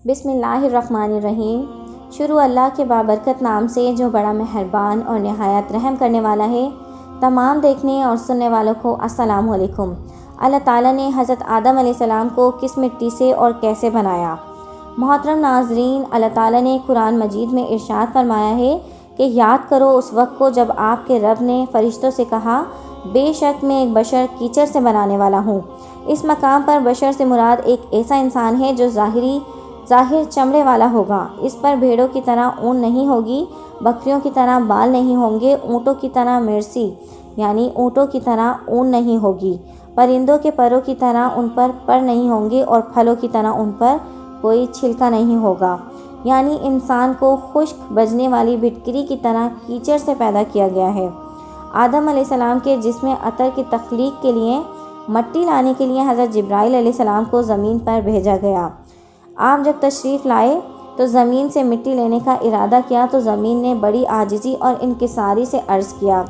بسم اللہ الرحمن الرحیم۔ شروع اللہ کے بابرکت نام سے جو بڑا مہربان اور نہایت رحم کرنے والا ہے۔ تمام دیکھنے اور سننے والوں کو السلام علیکم۔ اللہ تعالیٰ نے حضرت آدم علیہ السلام کو کس مٹی سے اور کیسے بنایا؟ محترم ناظرین، اللہ تعالیٰ نے قرآن مجید میں ارشاد فرمایا ہے کہ یاد کرو اس وقت کو جب آپ کے رب نے فرشتوں سے کہا، بے شک میں ایک بشر کیچڑ سے بنانے والا ہوں۔ اس مقام پر بشر سے مراد ایک ایسا انسان ہے جو ظاہر چمڑے والا ہوگا۔ اس پر بھیڑوں کی طرح اون نہیں ہوگی، بکریوں کی طرح بال نہیں ہوں گے، اونٹوں کی طرح مرسی یعنی اونٹوں کی طرح اون نہیں ہوگی، پرندوں کے پروں کی طرح ان پر پر نہیں ہوں گے، اور پھلوں کی طرح ان پر کوئی چھلکا نہیں ہوگا، یعنی انسان کو خشک بجنے والی بٹکری کی طرح کیچڑ سے پیدا کیا گیا ہے۔ آدم علیہ السلام کے جسم عطر کی تخلیق کے لیے مٹی لانے کے لیے حضرت جبرائیل علیہ السلام کو زمین پر بھیجا گیا۔ آپ جب تشریف لائے تو زمین سے مٹی لینے کا ارادہ کیا تو زمین نے بڑی عاجزی اور انکساری سے عرض کیا،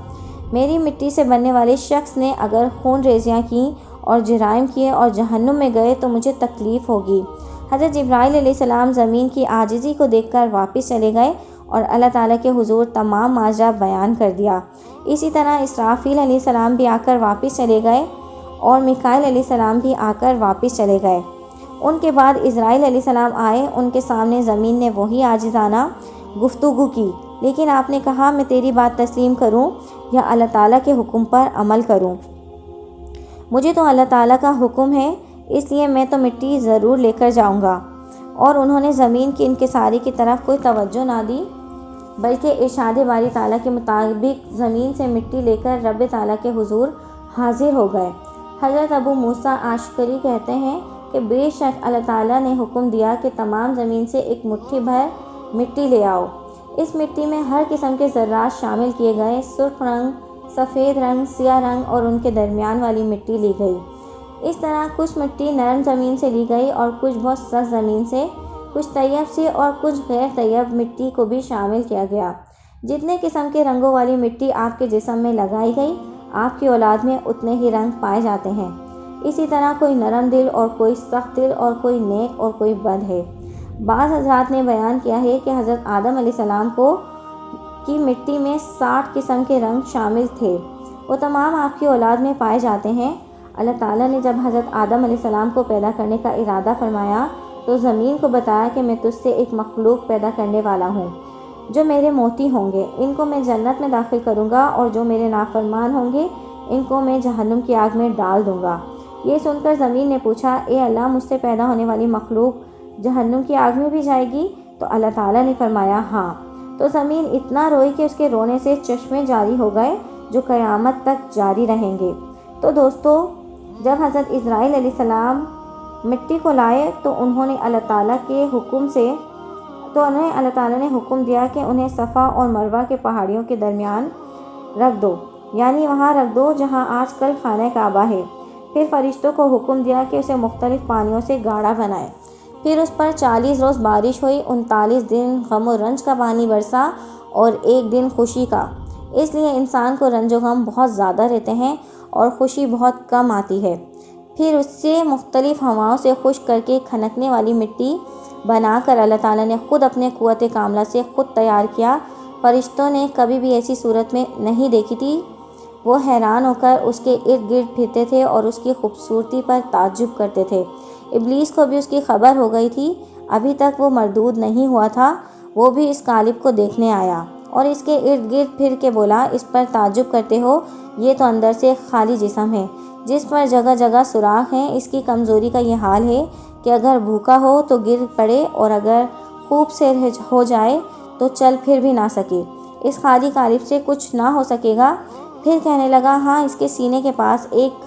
میری مٹی سے بننے والے شخص نے اگر خون ریزیاں کیں اور جرائم کیے اور جہنم میں گئے تو مجھے تکلیف ہوگی۔ حضرت جبرائیل علیہ السلام زمین کی عاجزی کو دیکھ کر واپس چلے گئے اور اللہ تعالیٰ کے حضور تمام ماجرا بیان کر دیا۔ اسی طرح اسرافیل علیہ السلام بھی آ کر واپس چلے گئے اور میکائیل علیہ السلام بھی آ کر واپس چلے گئے۔ ان کے بعد اسرائیل علیہ السلام آئے، ان کے سامنے زمین نے وہی عاجزانہ گفتگو کی، لیکن آپ نے کہا میں تیری بات تسلیم کروں یا اللہ تعالیٰ کے حکم پر عمل کروں؟ مجھے تو اللہ تعالیٰ کا حکم ہے، اس لیے میں تو مٹی ضرور لے کر جاؤں گا۔ اور انہوں نے زمین کی انکساری کی طرف کوئی توجہ نہ دی، بلکہ ارشاد باری تعالیٰ کے مطابق زمین سے مٹی لے کر رب تعالیٰ کے حضور حاضر ہو گئے۔ حضرت ابو موسیٰ عاشقری کہتے ہیں کہ بے شک اللہ تعالیٰ نے حکم دیا کہ تمام زمین سے ایک مٹھی بھر مٹی لے آؤ۔ اس مٹی میں ہر قسم کے ذرات شامل کیے گئے، سرخ رنگ، سفید رنگ، سیاہ رنگ اور ان کے درمیان والی مٹی لی گئی۔ اس طرح کچھ مٹی نرم زمین سے لی گئی اور کچھ بہت سخت زمین سے، کچھ طیب سے اور کچھ غیر طیب مٹی کو بھی شامل کیا گیا۔ جتنے قسم کے رنگوں والی مٹی آپ کے جسم میں لگائی گئی، آپ کی اولاد میں اتنے ہی رنگ پائے جاتے ہیں۔ اسی طرح کوئی نرم دل اور کوئی سخت دل اور کوئی نیک اور کوئی بد ہے۔ بعض حضرات نے بیان کیا ہے کہ حضرت آدم علیہ السلام کی مٹی میں 60 قسم کے رنگ شامل تھے، وہ تمام آپ کی اولاد میں پائے جاتے ہیں۔ اللہ تعالیٰ نے جب حضرت آدم علیہ السلام کو پیدا کرنے کا ارادہ فرمایا تو زمین کو بتایا کہ میں تجھ سے ایک مخلوق پیدا کرنے والا ہوں جو میرے موتی ہوں گے، ان کو میں جنت میں داخل کروں گا، اور جو میرے نافرمان ہوں گے ان کو میں جہنم کی آگ میں ڈال دوں گا۔ یہ سن کر زمین نے پوچھا، اے اللہ، مجھ سے پیدا ہونے والی مخلوق جہنم کی آگ میں بھی جائے گی؟ تو اللہ تعالیٰ نے فرمایا ہاں۔ تو زمین اتنا روئی کہ اس کے رونے سے چشمے جاری ہو گئے جو قیامت تک جاری رہیں گے۔ تو دوستو، جب حضرت اسرائیل علیہ السلام مٹی کو لائے تو انہیں اللہ تعالیٰ نے حکم دیا کہ انہیں صفا اور مروہ کے پہاڑیوں کے درمیان رکھ دو، یعنی وہاں رکھ دو جہاں آج کل خانہ کعبہ ہے۔ پھر فرشتوں کو حکم دیا کہ اسے مختلف پانیوں سے گاڑھا بنائے۔ پھر اس پر 40 روز بارش ہوئی، 39 دن غم و رنج کا پانی برسا اور 1 دن خوشی کا۔ اس لیے انسان کو رنج و غم بہت زیادہ رہتے ہیں اور خوشی بہت کم آتی ہے۔ پھر اس سے مختلف ہواؤں سے خشک کر کے کھنکنے والی مٹی بنا کر اللہ تعالیٰ نے خود اپنے قوت کاملہ سے خود تیار کیا۔ فرشتوں نے کبھی بھی ایسی صورت میں نہیں دیکھی تھی، وہ حیران ہو کر اس کے ارد گرد پھرتے تھے اور اس کی خوبصورتی پر تعجب کرتے تھے۔ ابلیس کو بھی اس کی خبر ہو گئی تھی، ابھی تک وہ مردود نہیں ہوا تھا، وہ بھی اس قالب کو دیکھنے آیا اور اس کے ارد گرد پھر کے بولا، اس پر تعجب کرتے ہو؟ یہ تو اندر سے خالی جسم ہے جس پر جگہ جگہ سوراخ ہیں۔ اس کی کمزوری کا یہ حال ہے کہ اگر بھوکا ہو تو گر پڑے اور اگر خوب سے ہو جائے تو چل پھر بھی نہ سکے، اس خالی قالب سے کچھ نہ ہو سکے گا۔ پھر کہنے لگا، ہاں، اس کے سینے کے پاس ایک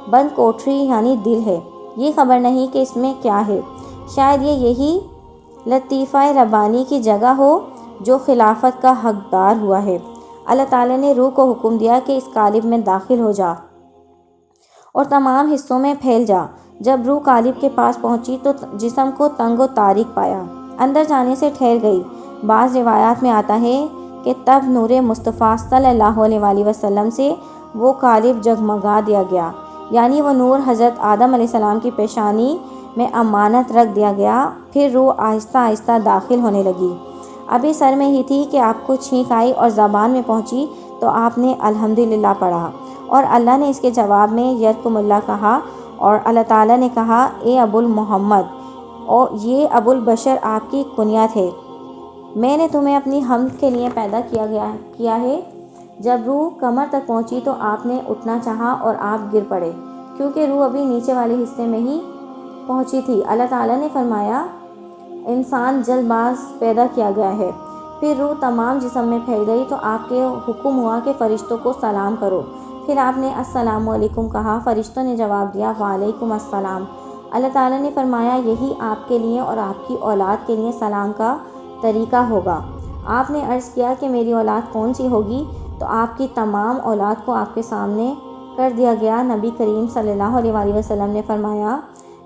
بند کوٹری یعنی دل ہے، یہ خبر نہیں کہ اس میں کیا ہے، شاید یہی لطیفہ ربانی کی جگہ ہو جو خلافت کا حقدار ہوا ہے۔ اللہ تعالیٰ نے روح کو حکم دیا کہ اس قالب میں داخل ہو جا اور تمام حصوں میں پھیل جا۔ جب روح قالب کے پاس پہنچی تو جسم کو تنگ و تاریک پایا، اندر جانے سے ٹھہر گئی۔ بعض روایات میں آتا ہے کہ تب نور مصطفیٰ صلی اللہ علیہ وسلم سے وہ قالب جگمگا دیا گیا، یعنی وہ نور حضرت آدم علیہ السلام کی پیشانی میں امانت رکھ دیا گیا۔ پھر روح آہستہ آہستہ داخل ہونے لگی۔ ابھی سر میں ہی تھی کہ آپ کو چھینک آئی اور زبان میں پہنچی تو آپ نے الحمدللہ پڑھا، اور اللہ نے اس کے جواب میں یرحم اللہ کہا، اور اللہ تعالیٰ نے کہا اے ابو محمد، اور یہ ابو البشر آپ کی کنیت ہے، میں نے تمہیں اپنی حمد کے لیے پیدا کیا ہے۔ جب روح کمر تک پہنچی تو آپ نے اٹھنا چاہا اور آپ گر پڑے، کیونکہ روح ابھی نیچے والے حصے میں ہی پہنچی تھی۔ اللہ تعالیٰ نے فرمایا انسان جلد باز پیدا کیا گیا ہے۔ پھر روح تمام جسم میں پھیل گئی تو آپ کے حکم ہوا کہ فرشتوں کو سلام کرو۔ پھر آپ نے السلام علیکم کہا، فرشتوں نے جواب دیا وعلیکم السلام۔ اللہ تعالیٰ نے فرمایا یہی آپ کے لیے اور آپ کی اولاد کے لیے سلام کا طریقہ ہوگا۔ آپ نے عرض کیا کہ میری اولاد کون سی ہوگی؟ تو آپ کی تمام اولاد کو آپ کے سامنے کر دیا گیا۔ نبی کریم صلی اللہ علیہ وآلہ وسلم نے فرمایا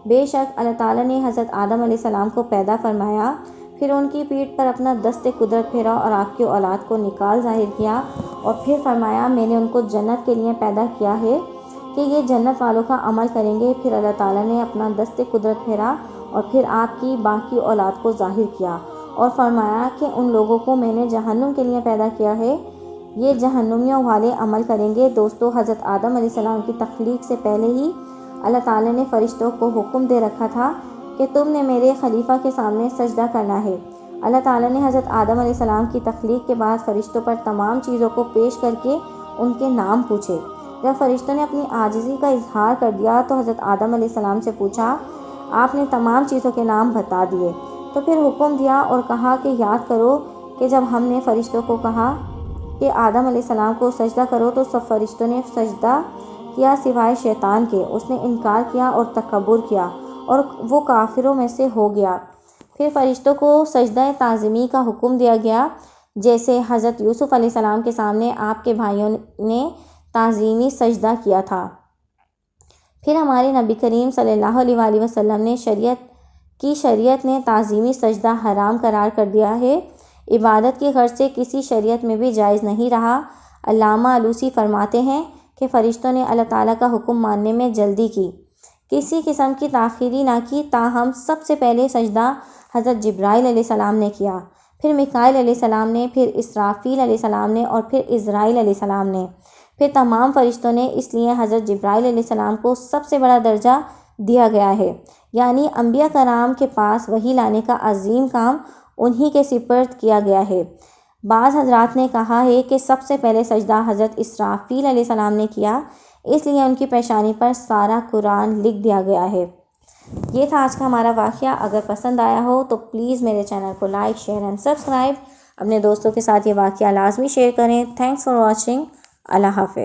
بے شک اللہ تعالیٰ نے حضرت آدم علیہ السلام کو پیدا فرمایا، پھر ان کی پیٹھ پر اپنا دست قدرت پھیرا اور آپ کی اولاد کو نکال ظاہر کیا، اور پھر فرمایا میں نے ان کو جنت کے لیے پیدا کیا ہے کہ یہ جنت والوں کا عمل کریں گے۔ پھر اللہ تعالیٰ نے اپنا دست قدرت پھیرا اور پھر آپ کی باقی اولاد کو ظاہر کیا اور فرمایا کہ ان لوگوں کو میں نے جہنم کے لیے پیدا کیا ہے، یہ جہنمیوں والے عمل کریں گے۔ دوستو، حضرت آدم علیہ السلام کی تخلیق سے پہلے ہی اللہ تعالیٰ نے فرشتوں کو حکم دے رکھا تھا کہ تم نے میرے خلیفہ کے سامنے سجدہ کرنا ہے۔ اللہ تعالیٰ نے حضرت آدم علیہ السلام کی تخلیق کے بعد فرشتوں پر تمام چیزوں کو پیش کر کے ان کے نام پوچھے۔ جب فرشتوں نے اپنی عاجزی کا اظہار کر دیا تو حضرت آدم علیہ السلام سے پوچھا، آپ نے تمام چیزوں کے نام بتا دیے، تو پھر حکم دیا اور کہا کہ یاد کرو کہ جب ہم نے فرشتوں کو کہا کہ آدم علیہ السلام کو سجدہ کرو تو سب فرشتوں نے سجدہ کیا سوائے شیطان کے، اس نے انکار کیا اور تکبر کیا اور وہ کافروں میں سے ہو گیا۔ پھر فرشتوں کو سجدہ تعظیمی کا حکم دیا گیا، جیسے حضرت یوسف علیہ السلام کے سامنے آپ کے بھائیوں نے تعظیمی سجدہ کیا تھا۔ پھر ہمارے نبی کریم صلی اللہ علیہ وآلہ وسلم نے شریعت نے تعظیمی سجدہ حرام قرار کر دیا ہے، عبادت کی غرض سے کسی شریعت میں بھی جائز نہیں رہا۔ علامہ آلوسی فرماتے ہیں کہ فرشتوں نے اللہ تعالیٰ کا حکم ماننے میں جلدی کی، کسی قسم کی تاخیری نہ کی، تاہم سب سے پہلے سجدہ حضرت جبرائیل علیہ السلام نے کیا، پھر میکائیل علیہ السلام نے، پھر اسرافیل علیہ السلام نے اور پھر عزرائیل علیہ السلام نے، پھر تمام فرشتوں نے۔ اس لیے حضرت جبرائیل علیہ السلام کو سب سے بڑا درجہ دیا گیا ہے، یعنی انبیاء کرام کے پاس وحی لانے کا عظیم کام انہی کے سپرد کیا گیا ہے۔ بعض حضرات نے کہا ہے کہ سب سے پہلے سجدہ حضرت اسرافیل علیہ السلام نے کیا، اس لیے ان کی پیشانی پر سارا قرآن لکھ دیا گیا ہے۔ یہ تھا آج کا ہمارا واقعہ۔ اگر پسند آیا ہو تو پلیز میرے چینل کو لائک، شیئر اینڈ سبسکرائب۔ اپنے دوستوں کے ساتھ یہ واقعہ لازمی شیئر کریں۔ Thanks for watching. اللہ حافظ۔